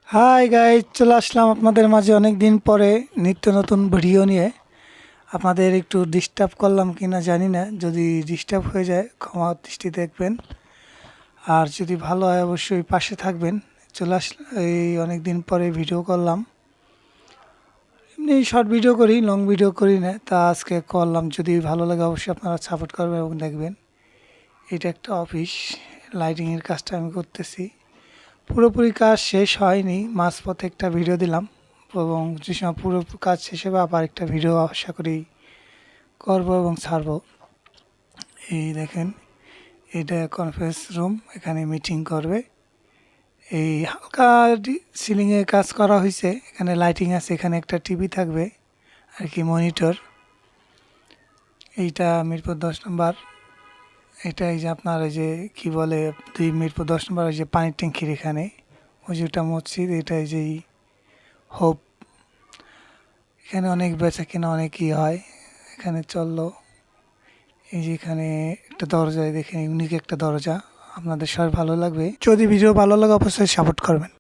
Hi guys, চলে আসলাম আপনাদের মাঝে অনেক দিন পরে নিত্য নতুন ভিডিও নিয়ে। আপনাদের একটু ডিস্টার্ব করলাম কি না জানি না, যদি ডিস্টার্ব হয়ে যায় ক্ষমা দৃষ্টি দেখবেন। আর যদি ভালো হয় অবশ্যই পাশে থাকবেন। চলে আসলাম, এই অনেক দিন পরে ভিডিও করলাম। এমনি শর্ট ভিডিও করি, লং ভিডিও করি না, তা আজকে করলাম। যদি ভালো লাগে অবশ্যই আপনারা সাপোর্ট করবেন এবং দেখবেন। এটা একটা অফিস, লাইটিংয়ের কাজটা আমি করতেছি। পুরোপুরি কাজ শেষ হয়নি, মাঝপথে একটা ভিডিও দিলাম এবং যে সময় পুরো কাজ শেষ হবে আবার একটা ভিডিও আশা করি করবো এবং ছাড়বো। এই দেখেন, এটা কনফারেন্স রুম, এখানে মিটিং করবে। এই হালকা সিলিংয়ে কাজ করা হয়েছে, এখানে লাইটিং আছে, এখানে একটা টিভি থাকবে আর কি, মনিটর। এইটা মিরপুর 10 নম্বর। এটা এই যে আপনার এই যে কী বলে, মিরপুর 10 নম্বর, ওই যে পানির ট্যাঙ্কির এখানে ওই যে একটা মসজিদ, এটা এই যে হোপ। এখানে অনেক বেচা কেনা অনেক হয় এখানে চললো। এই যে এখানে একটা দরজা, দেখেন ইউনিক একটা দরজা। আপনাদের সবাই ভালো লাগবে, যদি ভিডিও ভালো লাগে অবশ্যই সাপোর্ট করবেন।